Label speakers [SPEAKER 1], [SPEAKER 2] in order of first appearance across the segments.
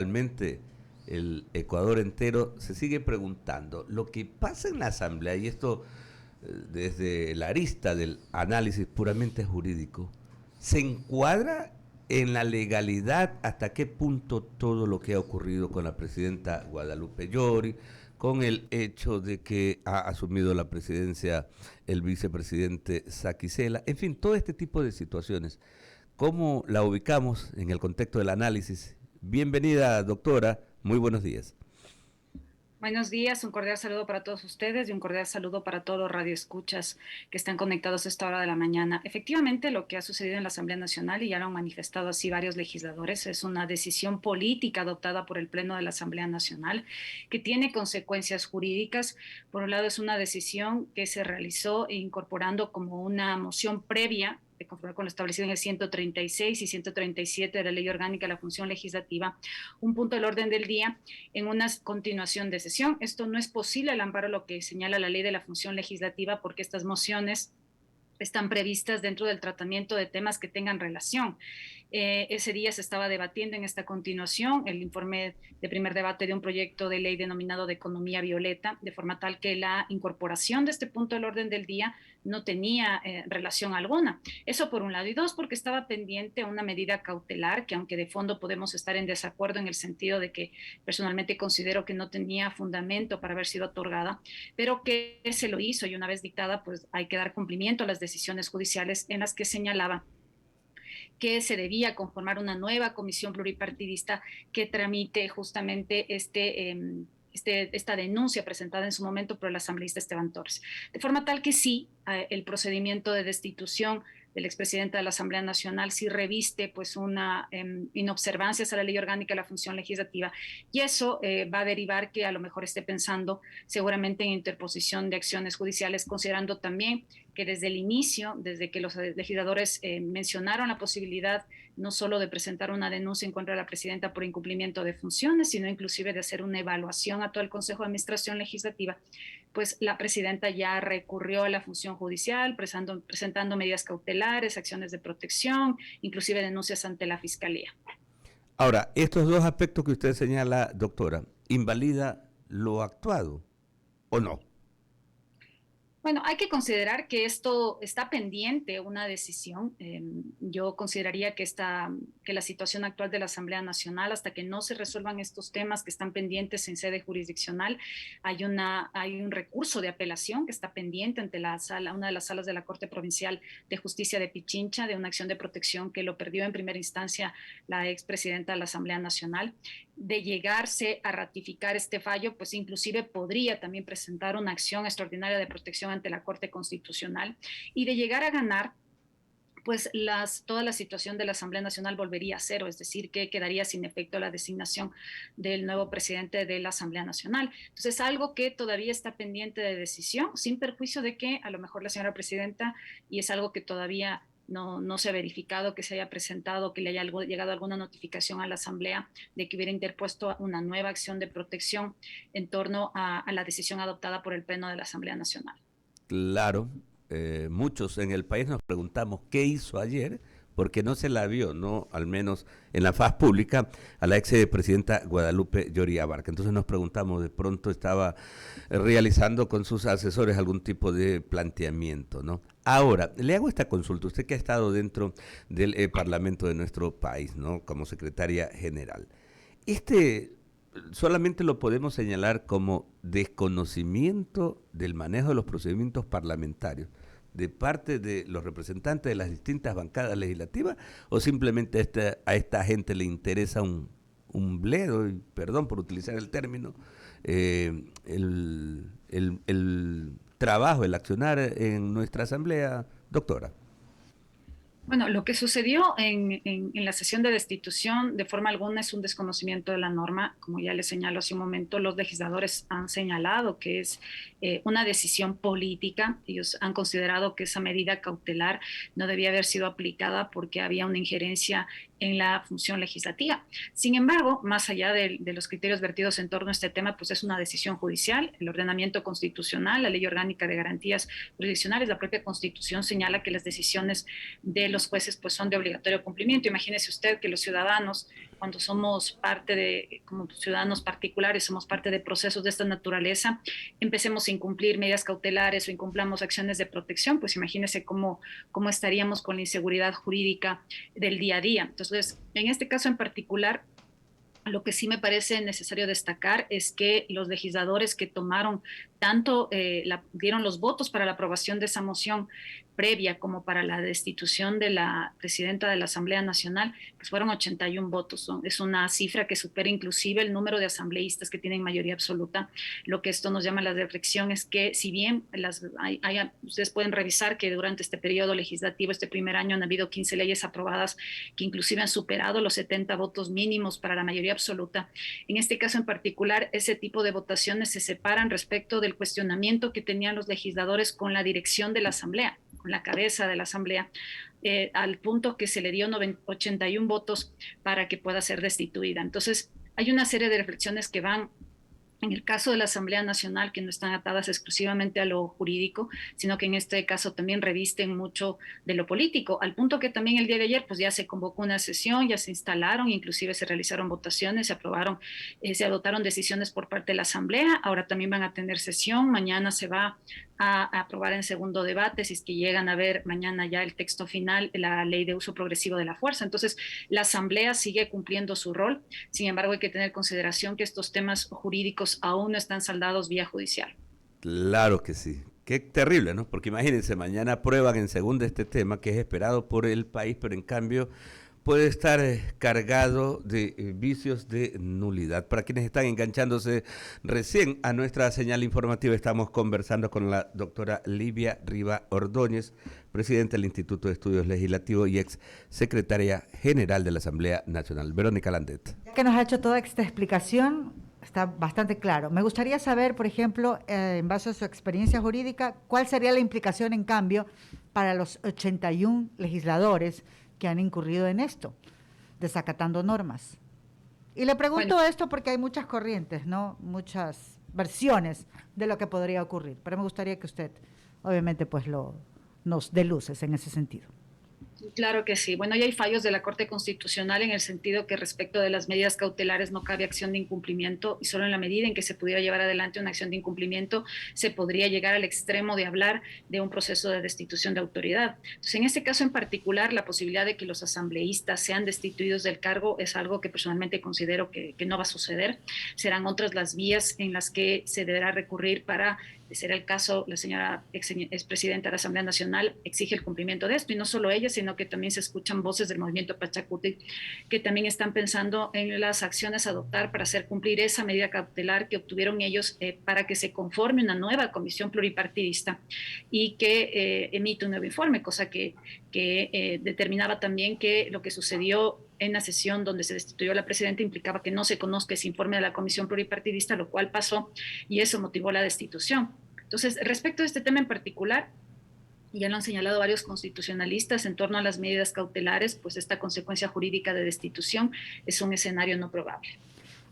[SPEAKER 1] realmente el Ecuador entero se sigue preguntando lo que pasa en la Asamblea, y esto desde la arista del análisis puramente jurídico, ¿se encuadra en la legalidad hasta qué punto todo lo que ha ocurrido con la presidenta Guadalupe Llori, con el hecho de que ha asumido la presidencia el vicepresidente Saquicela, en fin, todo este tipo de situaciones? ¿Cómo la ubicamos en el contexto del análisis? Bienvenida, doctora. Muy buenos días.
[SPEAKER 2] Buenos días, un cordial saludo para todos ustedes y un cordial saludo para todos los radioescuchas que están conectados a esta hora de la mañana. Efectivamente, lo que ha sucedido en la Asamblea Nacional, y ya lo han manifestado así varios legisladores, es una decisión política adoptada por el Pleno de la Asamblea Nacional que tiene consecuencias jurídicas. Por un lado, es una decisión que se realizó incorporando como una moción previa de conforme con lo establecido en el 136 y 137 de la Ley Orgánica de la Función Legislativa, un punto del orden del día en una continuación de sesión. Esto no es posible al amparo de lo que señala la ley de la función legislativa, porque estas mociones están previstas dentro del tratamiento de temas que tengan relación. Ese día se estaba debatiendo en esta continuación el informe de primer debate de un proyecto de ley denominado de economía violeta, de forma tal que la incorporación de este punto del orden del día no tenía relación alguna. Eso por un lado. Y dos, porque estaba pendiente una medida cautelar que, aunque de fondo podemos estar en desacuerdo en el sentido de que personalmente considero que no tenía fundamento para haber sido otorgada, pero que se lo hizo, y una vez dictada, pues hay que dar cumplimiento a las decisiones judiciales en las que señalaba que se debía conformar una nueva comisión pluripartidista que tramite justamente esta denuncia presentada en su momento por el asambleísta Esteban Torres. De forma tal que sí, el procedimiento de destitución del expresidente de la Asamblea Nacional sí reviste pues una inobservancias a la ley orgánica de la función legislativa, y eso va a derivar que a lo mejor esté pensando seguramente en interposición de acciones judiciales, considerando también que desde el inicio, desde que los legisladores mencionaron la posibilidad no solo de presentar una denuncia en contra de la presidenta por incumplimiento de funciones, sino inclusive de hacer una evaluación a todo el Consejo de Administración Legislativa, pues la presidenta ya recurrió a la función judicial, presentando medidas cautelares, acciones de protección, inclusive denuncias ante la Fiscalía.
[SPEAKER 1] Ahora, estos dos aspectos que usted señala, doctora, ¿invalida lo actuado o no?
[SPEAKER 2] Bueno, hay que considerar que esto está pendiente una decisión. Yo consideraría que la situación actual de la Asamblea Nacional, hasta que no se resuelvan estos temas que están pendientes en sede jurisdiccional, hay un recurso de apelación que está pendiente ante una de las salas de la Corte Provincial de Justicia de Pichincha, de una acción de protección que lo perdió en primera instancia la expresidenta de la Asamblea Nacional. De llegarse a ratificar este fallo, pues inclusive podría también presentar una acción extraordinaria de protección ante la Corte Constitucional, y de llegar a ganar, pues toda la situación de la Asamblea Nacional volvería a cero, es decir, que quedaría sin efecto la designación del nuevo presidente de la Asamblea Nacional. Entonces, es algo que todavía está pendiente de decisión, sin perjuicio de que a lo mejor la señora presidenta, y es algo que todavía no se ha verificado, que se haya presentado, que le haya llegado alguna notificación a la Asamblea de que hubiera interpuesto una nueva acción de protección en torno a la decisión adoptada por el Pleno de la Asamblea Nacional.
[SPEAKER 1] Claro, muchos en el país nos preguntamos qué hizo ayer, porque no se la vio, no, al menos en la faz pública, a la ex presidenta Guadalupe Llori Abarca. Entonces nos preguntamos, de pronto estaba realizando con sus asesores algún tipo de planteamiento, ¿no? Ahora, le hago esta consulta, usted que ha estado dentro del Parlamento de nuestro país, ¿no? Como secretaria general. Este solamente lo podemos señalar como desconocimiento del manejo de los procedimientos parlamentarios de parte de los representantes de las distintas bancadas legislativas, o simplemente a esta gente le interesa un bledo, y perdón por utilizar el término, el trabajo, el accionar en nuestra asamblea, doctora.
[SPEAKER 2] Bueno, lo que sucedió en la sesión de destitución de forma alguna es un desconocimiento de la norma. Como ya les señalo hace un momento, los legisladores han señalado que es una decisión política. Ellos han considerado que esa medida cautelar no debía haber sido aplicada porque había una injerencia en la función legislativa. Sin embargo, más allá de los criterios vertidos en torno a este tema, pues es una decisión judicial. El ordenamiento constitucional, la Ley Orgánica de Garantías Jurisdiccionales, la propia Constitución señala que las decisiones de los jueces pues son de obligatorio cumplimiento. Imagínese usted que los ciudadanos cuando somos parte de, como ciudadanos particulares, somos parte de procesos de esta naturaleza, empecemos a incumplir medidas cautelares o incumplamos acciones de protección, pues imagínense cómo estaríamos con la inseguridad jurídica del día a día. Entonces, en este caso en particular, lo que sí me parece necesario destacar es que los legisladores que tomaron dieron los votos para la aprobación de esa moción previa como para la destitución de la presidenta de la Asamblea Nacional, pues fueron 81 votos. Es una cifra que supera inclusive el número de asambleístas que tienen mayoría absoluta. Lo que esto nos llama a la reflexión es que si bien ustedes pueden revisar que durante este periodo legislativo, este primer año, han habido 15 leyes aprobadas que inclusive han superado los 70 votos mínimos para la mayoría absoluta. En este caso en particular, ese tipo de votaciones se separan respecto del cuestionamiento que tenían los legisladores con la dirección de la Asamblea, con la cabeza de la Asamblea, al punto que se le dio 81 votos para que pueda ser destituida. Entonces, hay una serie de reflexiones que van en el caso de la Asamblea Nacional, que no están atadas exclusivamente a lo jurídico, sino que en este caso también revisten mucho de lo político, al punto que también el día de ayer pues ya se convocó una sesión, ya se instalaron, inclusive se realizaron votaciones, se adoptaron decisiones por parte de la Asamblea, ahora también van a tener sesión, mañana se va a aprobar en segundo debate, si es que llegan a ver mañana ya el texto final, la ley de uso progresivo de la fuerza. Entonces, la Asamblea sigue cumpliendo su rol, sin embargo hay que tener consideración que estos temas jurídicos aún no están saldados vía judicial.
[SPEAKER 1] Claro que sí. Qué terrible, ¿no? Porque imagínense, mañana aprueban en segunda este tema que es esperado por el país, pero en cambio puede estar cargado de vicios de nulidad. Para quienes están enganchándose recién a nuestra señal informativa, estamos conversando con la doctora Livia Riva Ordóñez, presidenta del Instituto de Estudios Legislativos y ex secretaria general de la Asamblea Nacional. Verónica Landet.
[SPEAKER 3] Ya que nos ha hecho toda esta explicación, está bastante claro. Me gustaría saber, por ejemplo, en base a su experiencia jurídica, cuál sería la implicación, en cambio, para los 81 legisladores que han incurrido en esto, desacatando normas. Y le pregunto esto porque hay muchas corrientes, ¿no? Muchas versiones de lo que podría ocurrir. Pero me gustaría que usted, obviamente, pues nos dé luces en ese sentido.
[SPEAKER 2] Claro que sí. Bueno, ya hay fallos de la Corte Constitucional en el sentido que respecto de las medidas cautelares no cabe acción de incumplimiento y solo en la medida en que se pudiera llevar adelante una acción de incumplimiento se podría llegar al extremo de hablar de un proceso de destitución de autoridad. Entonces, en este caso en particular, la posibilidad de que los asambleístas sean destituidos del cargo es algo que personalmente considero que no va a suceder. Serán otras las vías en las que se deberá recurrir para, de ser el caso, la señora expresidenta de la Asamblea Nacional exige el cumplimiento de esto, y no solo ella, sino que también se escuchan voces del movimiento Pachacuti que también están pensando en las acciones a adoptar para hacer cumplir esa medida cautelar que obtuvieron ellos para que se conforme una nueva comisión pluripartidista y que emite un nuevo informe, cosa que determinaba también que lo que sucedió en la sesión donde se destituyó a la presidenta implicaba que no se conozca ese informe de la comisión pluripartidista, lo cual pasó y eso motivó la destitución. Entonces, respecto a este tema en particular, ya lo han señalado varios constitucionalistas en torno a las medidas cautelares, pues esta consecuencia jurídica de destitución es un escenario no probable.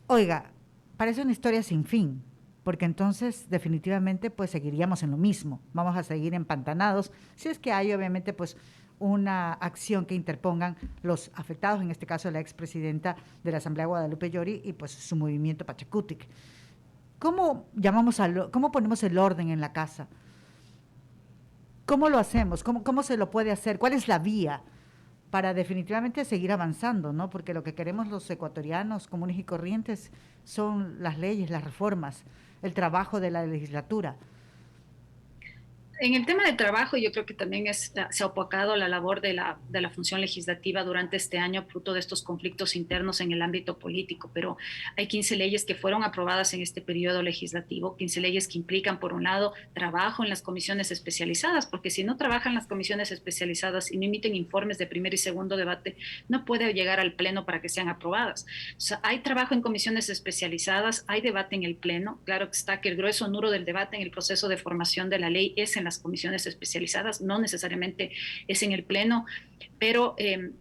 [SPEAKER 3] Oiga, parece una historia sin fin, porque entonces definitivamente pues seguiríamos en lo mismo, vamos a seguir empantanados, si es que hay obviamente pues una acción que interpongan los afectados, en este caso la expresidenta de la Asamblea Guadalupe Llori y pues su movimiento Pachacutic. ¿Cómo ponemos el orden en la casa? ¿Cómo lo hacemos? ¿Cómo se lo puede hacer? ¿Cuál es la vía para definitivamente seguir avanzando, ¿no? Porque lo que queremos los ecuatorianos comunes y corrientes son las leyes, las reformas, el trabajo de la legislatura.
[SPEAKER 2] En el tema de trabajo, yo creo que también se ha opacado la labor de la función legislativa durante este año, fruto de estos conflictos internos en el ámbito político, pero hay 15 leyes que fueron aprobadas en este periodo legislativo, 15 leyes que implican, por un lado, trabajo en las comisiones especializadas, porque si no trabajan las comisiones especializadas y no emiten informes de primer y segundo debate, no puede llegar al Pleno para que sean aprobadas. O sea, hay trabajo en comisiones especializadas, hay debate en el Pleno, claro que está que el grueso duro del debate en el proceso de formación de la ley es en las comisiones especializadas, no necesariamente es en el Pleno. pero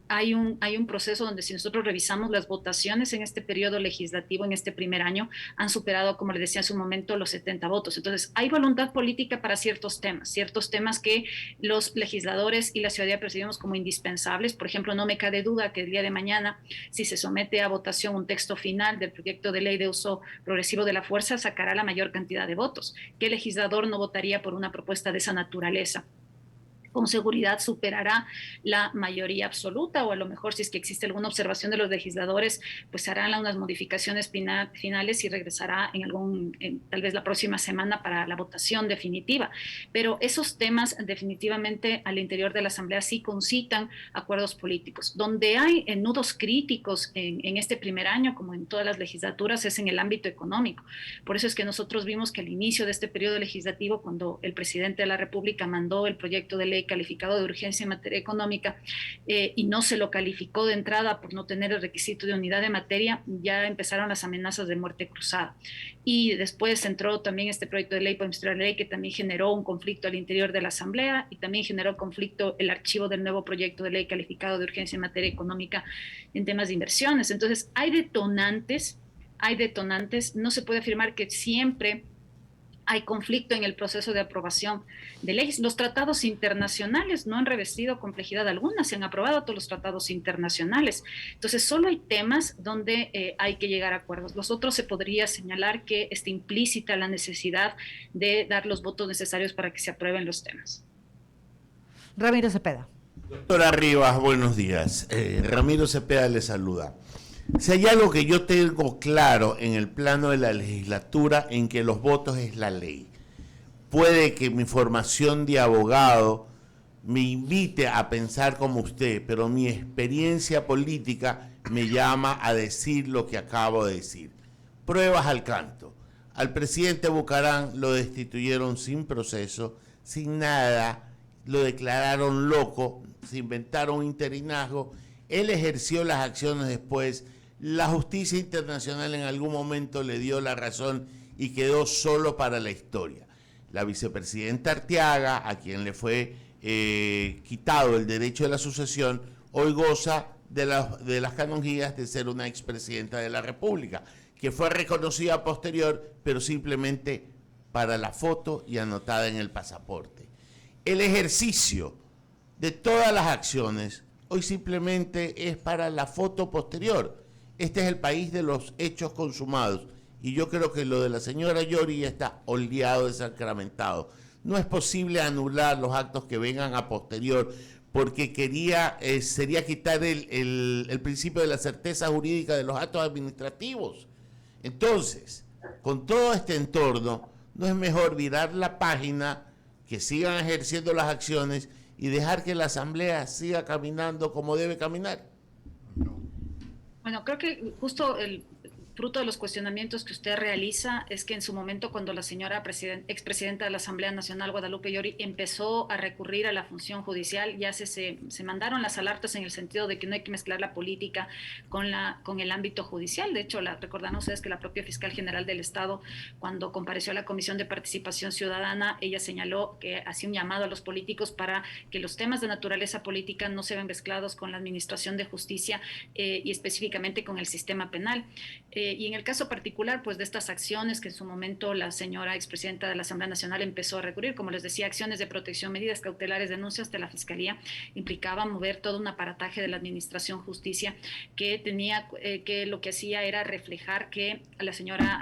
[SPEAKER 2] hay un proceso donde si nosotros revisamos las votaciones en este periodo legislativo, en este primer año, han superado, como les decía hace un momento, los 70 votos. Entonces, hay voluntad política para ciertos temas que los legisladores y la ciudadanía percibimos como indispensables. Por ejemplo, no me cabe duda que el día de mañana, si se somete a votación un texto final del proyecto de ley de uso progresivo de la fuerza, sacará la mayor cantidad de votos. ¿Qué legislador no votaría por una propuesta de esa naturaleza? Con seguridad superará la mayoría absoluta, o a lo mejor si es que existe alguna observación de los legisladores, pues se harán unas modificaciones finales y regresará tal vez la próxima semana para la votación definitiva. Pero esos temas definitivamente al interior de la Asamblea sí concitan acuerdos políticos. Donde hay nudos críticos en este primer año, como en todas las legislaturas, es en el ámbito económico. Por eso es que nosotros vimos que al inicio de este periodo legislativo, cuando el presidente de la República mandó el proyecto de ley calificado de urgencia en materia económica y no se lo calificó de entrada por no tener el requisito de unidad de materia, ya empezaron las amenazas de muerte cruzada. Y después entró también este proyecto de ley por de ley que también generó un conflicto al interior de la Asamblea y también generó conflicto el archivo del nuevo proyecto de ley calificado de urgencia en materia económica en temas de inversiones. Entonces, hay detonantes, no se puede afirmar que siempre hay conflicto en el proceso de aprobación de leyes. Los tratados internacionales no han revestido complejidad alguna, se han aprobado todos los tratados internacionales. Entonces, solo hay temas donde hay que llegar a acuerdos. Los otros se podría señalar que está implícita la necesidad de dar los votos necesarios para que se aprueben los temas.
[SPEAKER 3] Ramiro Cepeda.
[SPEAKER 4] Doctora Rivas, buenos días. Ramiro Cepeda le saluda. Si hay algo que yo tengo claro en el plano de la legislatura, en que los votos es la ley. Puede que mi formación de abogado me invite a pensar como usted, pero mi experiencia política me llama a decir lo que acabo de decir. Pruebas al canto. Al presidente Bucarán lo destituyeron sin proceso, sin nada, lo declararon loco, se inventaron un interinazgo, él ejerció las acciones después. La justicia internacional en algún momento le dio la razón y quedó solo para la historia. La vicepresidenta Arteaga, a quien le fue quitado el derecho de la sucesión, hoy goza de las canonjías de ser una expresidenta de la República, que fue reconocida posterior, pero simplemente para la foto y anotada en el pasaporte. El ejercicio de todas las acciones hoy simplemente es para la foto posterior. Este es el país de los hechos consumados y yo creo que lo de la señora Yori ya está oleado, desacramentado. No es posible anular los actos que vengan a posterior porque sería quitar el principio de la certeza jurídica de los actos administrativos. Entonces, con todo este entorno, ¿no es mejor virar la página, que sigan ejerciendo las acciones y dejar que la Asamblea siga caminando como debe caminar?
[SPEAKER 2] Bueno, creo que justo el fruto de los cuestionamientos que usted realiza es que en su momento, cuando la señora expresidenta de la Asamblea Nacional, Guadalupe Llori, empezó a recurrir a la función judicial, ya se mandaron las alertas en el sentido de que no hay que mezclar la política con el ámbito judicial. De hecho, recordarán ustedes que la propia fiscal general del Estado, cuando compareció a la Comisión de Participación Ciudadana, ella señaló que hacía un llamado a los políticos para que los temas de naturaleza política no se vean mezclados con la administración de justicia y específicamente con el sistema penal. Y en el caso particular, pues de estas acciones que en su momento la señora expresidenta de la Asamblea Nacional empezó a recurrir, como les decía, acciones de protección, medidas cautelares, denuncias de la Fiscalía, implicaba mover todo un aparataje de la Administración Justicia que que lo que hacía era reflejar que a la señora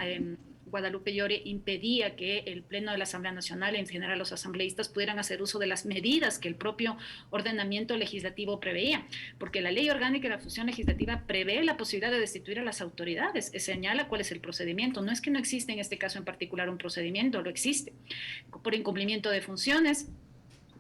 [SPEAKER 2] Guadalupe Llori impedía que el Pleno de la Asamblea Nacional, en general los asambleístas, pudieran hacer uso de las medidas que el propio ordenamiento legislativo preveía, porque la Ley Orgánica de la Función Legislativa prevé la posibilidad de destituir a las autoridades, señala cuál es el procedimiento. No es que no existe en este caso en particular un procedimiento, lo existe. Por incumplimiento de funciones,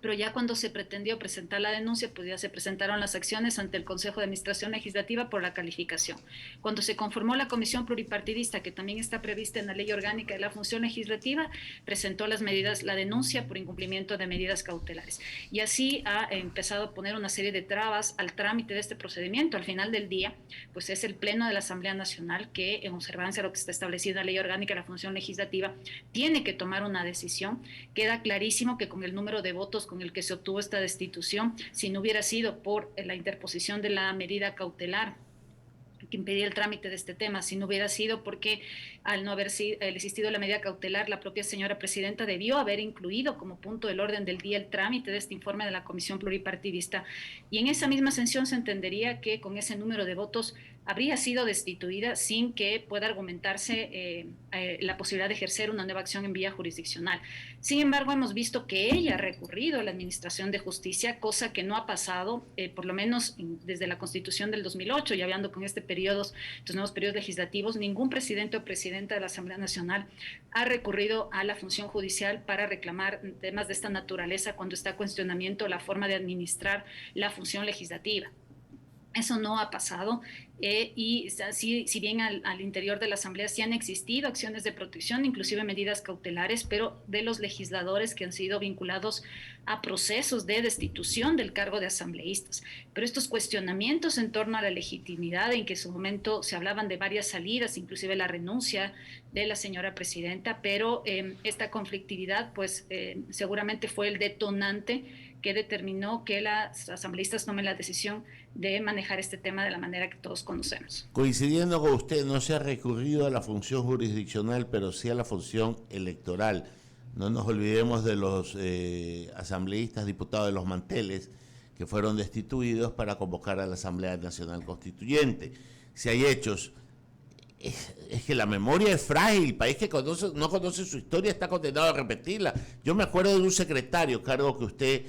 [SPEAKER 2] pero ya cuando se pretendió presentar la denuncia, pues ya se presentaron las acciones ante el Consejo de Administración Legislativa por la calificación. Cuando se conformó la Comisión Pluripartidista, que también está prevista en la Ley Orgánica de la Función Legislativa, presentó la denuncia por incumplimiento de medidas cautelares. Y así ha empezado a poner una serie de trabas al trámite de este procedimiento. Al final del día, pues es el Pleno de la Asamblea Nacional que, en observancia de lo que está establecido en la Ley Orgánica de la Función Legislativa, tiene que tomar una decisión. Queda clarísimo que con el número de votos con el que se obtuvo esta destitución, si no hubiera sido por la interposición de la medida cautelar que impedía el trámite de este tema, si no hubiera sido porque al no haber existido la medida cautelar, la propia señora presidenta debió haber incluido como punto del orden del día el trámite de este informe de la Comisión Pluripartidista, y en esa misma sesión se entendería que con ese número de votos habría sido destituida sin que pueda argumentarse la posibilidad de ejercer una nueva acción en vía jurisdiccional. Sin embargo, hemos visto que ella ha recurrido a la Administración de Justicia, cosa que no ha pasado, por lo menos desde la Constitución del 2008, y hablando con estos nuevos periodos legislativos, ningún presidente o presidenta de la Asamblea Nacional ha recurrido a la función judicial para reclamar temas de esta naturaleza cuando está en cuestionamiento la forma de administrar la función legislativa. Eso no ha pasado y si bien al interior de la Asamblea sí han existido acciones de protección, inclusive medidas cautelares, pero de los legisladores que han sido vinculados a procesos de destitución del cargo de asambleístas. Pero estos cuestionamientos en torno a la legitimidad, en que en su momento se hablaban de varias salidas, inclusive la renuncia de la señora presidenta, pero esta conflictividad pues seguramente fue el detonante que determinó que las asambleístas tomen la decisión de manejar este tema de la manera que todos conocemos.
[SPEAKER 4] Coincidiendo con usted, no se ha recurrido a la función jurisdiccional, pero sí a la función electoral. No nos olvidemos de los asambleístas, diputados de los manteles, que fueron destituidos para convocar a la Asamblea Nacional Constituyente. Si hay hechos, es que la memoria es frágil, el país que no conoce su historia está condenado a repetirla. Yo me acuerdo de un secretario, cargo que usted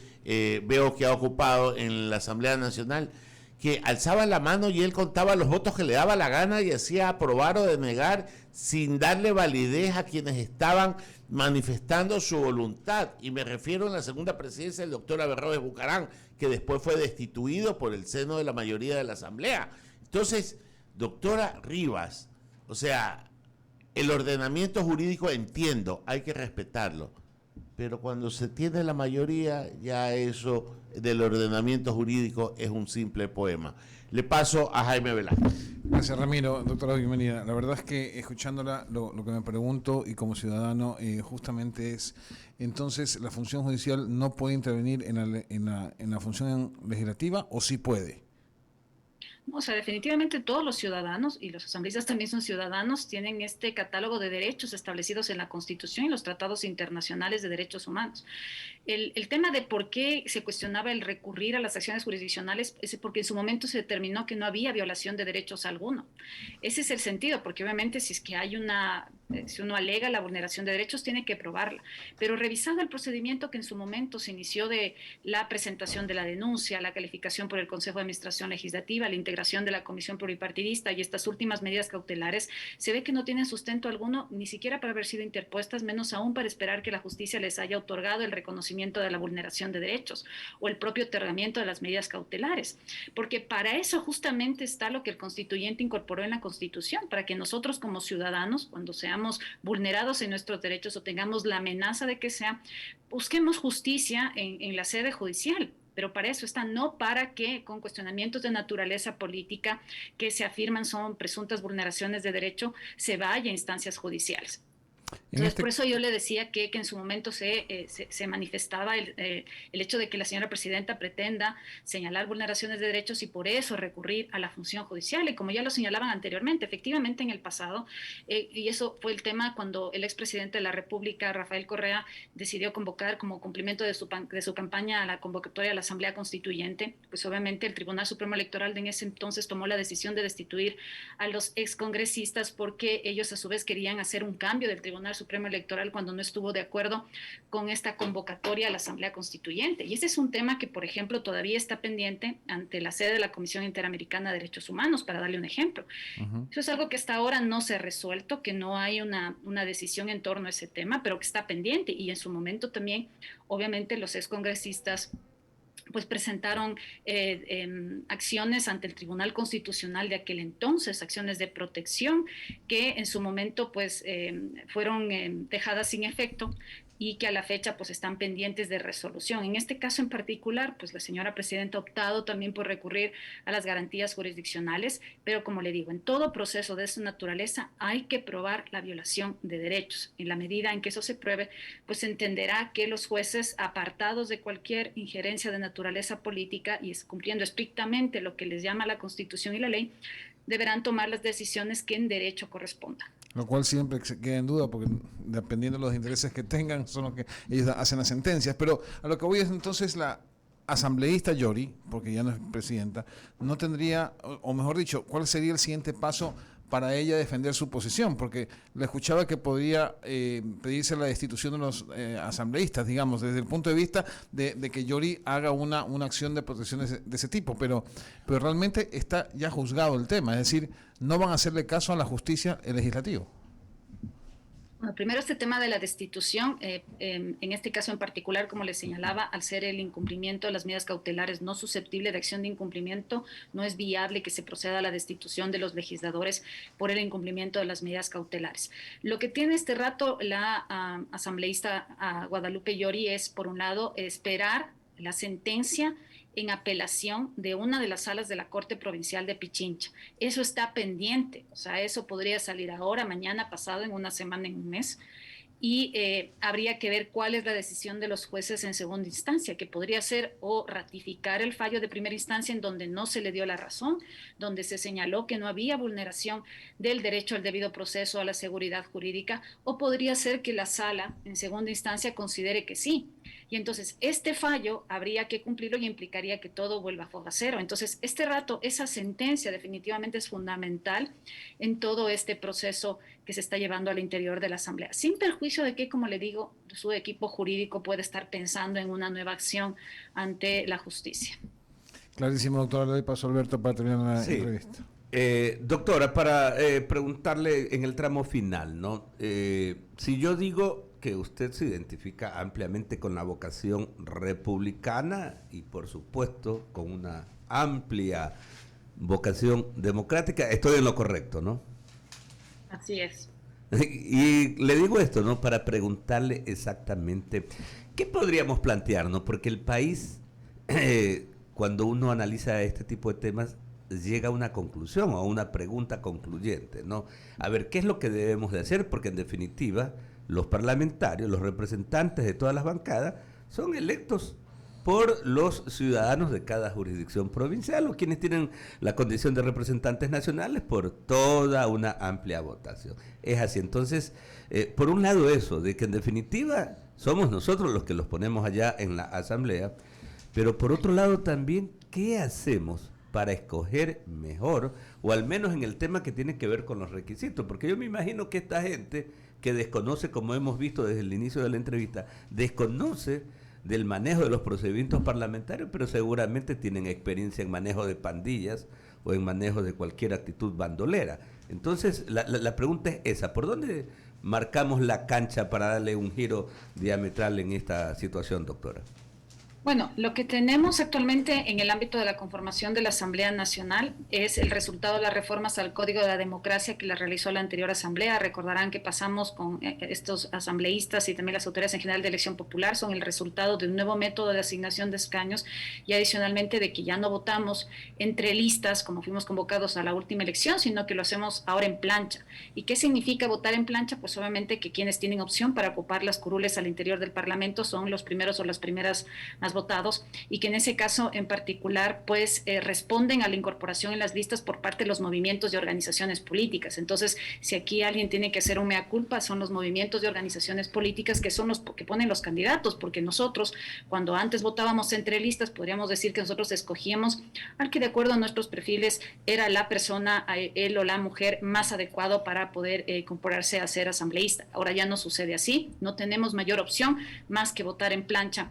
[SPEAKER 4] veo que ha ocupado en la Asamblea Nacional, que alzaba la mano y él contaba los votos que le daba la gana y hacía aprobar o denegar sin darle validez a quienes estaban manifestando su voluntad. Y me refiero a la segunda presidencia del doctor Averroes Bucarán, que después fue destituido por el seno de la mayoría de la Asamblea. Entonces, doctora Rivas, o sea, el ordenamiento jurídico entiendo, hay que respetarlo, pero cuando se tiene la mayoría, ya eso del ordenamiento jurídico es un simple poema. Le paso a Jaime Velázquez.
[SPEAKER 5] Gracias, Ramiro. Doctora, bienvenida. La verdad es que escuchándola, lo que me pregunto y como ciudadano justamente es, entonces, ¿la función judicial no puede intervenir en la función legislativa o sí puede?
[SPEAKER 2] O sea, definitivamente todos los ciudadanos, y los asambleístas también son ciudadanos, tienen este catálogo de derechos establecidos en la Constitución y los tratados internacionales de derechos humanos. El tema de por qué se cuestionaba el recurrir a las acciones jurisdiccionales es porque en su momento se determinó que no había violación de derechos alguno. Ese es el sentido, porque obviamente si es que hay si uno alega la vulneración de derechos, tiene que probarla. Pero revisado el procedimiento que en su momento se inició de la presentación de la denuncia, la calificación por el Consejo de Administración Legislativa, la integración de la Comisión Pluripartidista y estas últimas medidas cautelares, se ve que no tienen sustento alguno, ni siquiera para haber sido interpuestas, menos aún para esperar que la justicia les haya otorgado el reconocimiento de la vulneración de derechos o el propio otorgamiento de las medidas cautelares. Porque para eso justamente está lo que el constituyente incorporó en la Constitución, para que nosotros como ciudadanos, cuando seamos vulnerados en nuestros derechos o tengamos la amenaza de que sea, busquemos justicia en la sede judicial. Pero para eso está, no para que con cuestionamientos de naturaleza política que se afirman son presuntas vulneraciones de derecho, se vaya a instancias judiciales. Entonces, por eso yo le decía que en su momento se manifestaba el hecho de que la señora presidenta pretenda señalar vulneraciones de derechos y por eso recurrir a la función judicial. Y como ya lo señalaban anteriormente, efectivamente en el pasado, y eso fue el tema cuando el expresidente de la República, Rafael Correa, decidió convocar como cumplimiento de su campaña a la convocatoria de la Asamblea Constituyente, pues obviamente el Tribunal Supremo Electoral de en ese entonces tomó la decisión de destituir a los excongresistas porque ellos a su vez querían hacer un cambio del Tribunal Supremo Electoral cuando no estuvo de acuerdo con esta convocatoria a la Asamblea Constituyente. Y ese es un tema que, por ejemplo, todavía está pendiente ante la sede de la Comisión Interamericana de Derechos Humanos, para darle un ejemplo. Eso es algo que hasta ahora no se ha resuelto, que no hay una decisión en torno a ese tema, pero que está pendiente. Y en su momento también, obviamente, los excongresistas pues presentaron acciones ante el Tribunal Constitucional de aquel entonces, acciones de protección que en su momento pues fueron dejadas sin efecto y que a la fecha pues están pendientes de resolución. En este caso en particular, pues la señora presidenta ha optado también por recurrir a las garantías jurisdiccionales, pero como le digo, en todo proceso de esa naturaleza hay que probar la violación de derechos. En la medida en que eso se pruebe, pues se entenderá que los jueces, apartados de cualquier injerencia de naturaleza política y cumpliendo estrictamente lo que les llama la Constitución y la ley, deberán tomar las decisiones que en derecho correspondan.
[SPEAKER 5] Lo cual siempre se queda en duda, porque dependiendo de los intereses que tengan, son los que ellos hacen las sentencias. Pero a lo que voy es entonces la asambleísta Yori, porque ya no es presidenta, no tendría, o mejor dicho, ¿cuál sería el siguiente paso para ella defender su posición? Porque le escuchaba que podría pedirse la destitución de los asambleístas, digamos, desde el punto de vista de que Yori haga una acción de protección de ese tipo, pero realmente está ya juzgado el tema, es decir, no van a hacerle caso a la justicia el legislativo.
[SPEAKER 2] Bueno, primero este tema de la destitución, en este caso en particular, como les señalaba, al ser el incumplimiento de las medidas cautelares no susceptible de acción de incumplimiento, no es viable que se proceda a la destitución de los legisladores por el incumplimiento de las medidas cautelares. Lo que tiene este rato la asambleísta Guadalupe Yori es, por un lado, esperar la sentencia en apelación de una de las salas de la Corte Provincial de Pichincha. Eso está pendiente, o sea, eso podría salir ahora, mañana, pasado, en una semana, en un mes, y habría que ver cuál es la decisión de los jueces en segunda instancia, que podría ser o ratificar el fallo de primera instancia en donde no se le dio la razón, donde se señaló que no había vulneración del derecho al debido proceso, a la seguridad jurídica, o podría ser que la sala en segunda instancia considere que sí. Y entonces este fallo habría que cumplirlo y implicaría que todo vuelva a fuego cero. Entonces este rato, esa sentencia definitivamente es fundamental en todo este proceso que se está llevando al interior de la Asamblea, sin perjuicio de que, como le digo, su equipo jurídico puede estar pensando en una nueva acción ante la justicia.
[SPEAKER 5] Clarísimo, doctora. Le doy paso a Alberto para terminar la entrevista.
[SPEAKER 1] Doctora, para preguntarle en el tramo final, ¿no? Si yo digo que usted se identifica ampliamente con la vocación republicana y, por supuesto, con una amplia vocación democrática, estoy en lo correcto, ¿no?
[SPEAKER 2] Así es.
[SPEAKER 1] Y le digo esto, ¿no? Para preguntarle exactamente, ¿qué podríamos plantearnos? Porque el país, cuando uno analiza este tipo de temas, llega a una conclusión o a una pregunta concluyente, ¿no? A ver, ¿qué es lo que debemos de hacer? Porque en definitiva, los parlamentarios, los representantes de todas las bancadas, son electos por los ciudadanos de cada jurisdicción provincial o quienes tienen la condición de representantes nacionales por toda una amplia votación. Es así. Entonces, por un lado eso, de que en definitiva somos nosotros los que los ponemos allá en la asamblea, pero por otro lado también, ¿qué hacemos para escoger mejor, o al menos en el tema que tiene que ver con los requisitos? Porque yo me imagino que esta gente que desconoce, como hemos visto desde el inicio de la entrevista, desconoce del manejo de los procedimientos parlamentarios, pero seguramente tienen experiencia en manejo de pandillas o en manejo de cualquier actitud bandolera. Entonces, la pregunta es esa, ¿por dónde marcamos la cancha para darle un giro diametral en esta situación, doctora?
[SPEAKER 2] Bueno, lo que tenemos actualmente en el ámbito de la conformación de la Asamblea Nacional es el resultado de las reformas al Código de la Democracia que la realizó la anterior Asamblea. Recordarán que pasamos con estos asambleístas y también las autoridades en general de elección popular, son el resultado de un nuevo método de asignación de escaños y adicionalmente de que ya no votamos entre listas como fuimos convocados a la última elección, sino que lo hacemos ahora en plancha. ¿Y qué significa votar en plancha? Pues obviamente que quienes tienen opción para ocupar las curules al interior del Parlamento son los primeros o las primeras más votados y que en ese caso en particular pues responden a la incorporación en las listas por parte de los movimientos de organizaciones políticas. Entonces, si aquí alguien tiene que hacer un mea culpa, son los movimientos de organizaciones políticas que son los que ponen los candidatos, porque nosotros cuando antes votábamos entre listas podríamos decir que nosotros escogíamos al que de acuerdo a nuestros perfiles era la persona, él o la mujer más adecuado para poder incorporarse a ser asambleísta. Ahora ya no sucede así, no tenemos mayor opción más que votar en plancha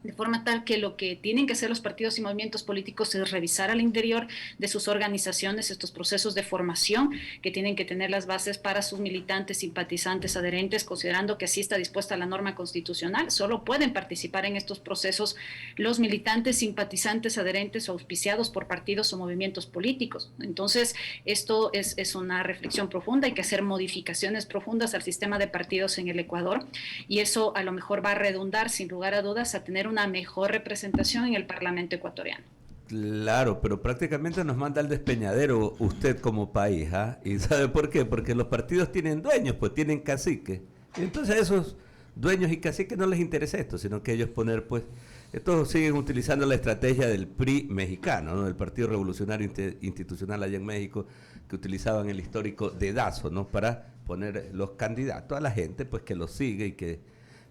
[SPEAKER 2] de forma tal que lo que tienen que hacer los partidos y movimientos políticos es revisar al interior de sus organizaciones estos procesos de formación que tienen que tener las bases para sus militantes, simpatizantes, adherentes, considerando que así está dispuesta la norma constitucional. Solo pueden participar en estos procesos los militantes, simpatizantes, adherentes o auspiciados por partidos o movimientos políticos. Entonces, esto es una reflexión profunda. Hay que hacer modificaciones profundas al sistema de partidos en el Ecuador, y eso a lo mejor va a redundar, sin lugar a dudas, a tener una mejor representación en el Parlamento ecuatoriano.
[SPEAKER 1] Claro, pero prácticamente nos manda al despeñadero usted como país, ¿ah? ¿Y sabe por qué? Porque los partidos tienen dueños, pues tienen caciques. Y entonces a esos dueños y caciques no les interesa esto, sino que ellos poner, pues, estos siguen utilizando la estrategia del PRI mexicano, ¿no? Del Partido Revolucionario Institucional allá en México, que utilizaban el histórico dedazo, ¿no? Para poner los candidatos a la gente, pues, que los sigue y que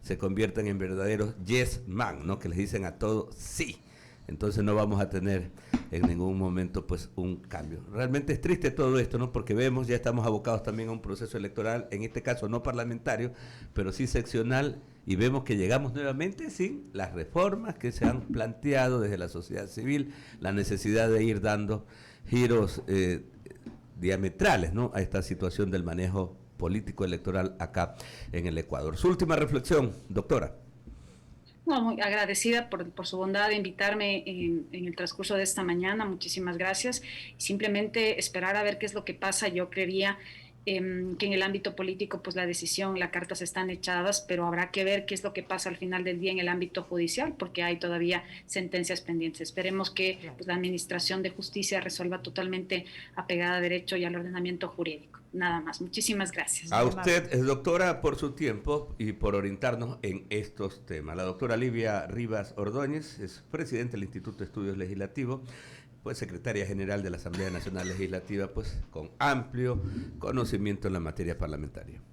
[SPEAKER 1] se conviertan en verdaderos yes man, ¿no? Que les dicen a todo sí. Entonces no vamos a tener en ningún momento pues un cambio. Realmente es triste todo esto, ¿no? Porque vemos, ya estamos abocados también a un proceso electoral, en este caso no parlamentario, pero sí seccional, y vemos que llegamos nuevamente sin las reformas que se han planteado desde la sociedad civil, la necesidad de ir dando giros diametrales, ¿no? A esta situación del manejo político electoral acá en el Ecuador. Su última reflexión, doctora.
[SPEAKER 2] No, muy agradecida por su bondad de invitarme en el transcurso de esta mañana. Muchísimas gracias. Simplemente esperar a ver qué es lo que pasa. Yo creería que en el ámbito político, pues la decisión, las cartas están echadas, pero habrá que ver qué es lo que pasa al final del día en el ámbito judicial, porque hay todavía sentencias pendientes. Esperemos que pues, la Administración de Justicia resuelva totalmente apegada a derecho y al ordenamiento jurídico. Nada más. Muchísimas gracias.
[SPEAKER 1] A usted, doctora, por su tiempo y por orientarnos en estos temas. La doctora Livia Rivas Ordóñez es presidenta del Instituto de Estudios Legislativos, pues secretaria general de la Asamblea Nacional Legislativa, pues con amplio conocimiento en la materia parlamentaria.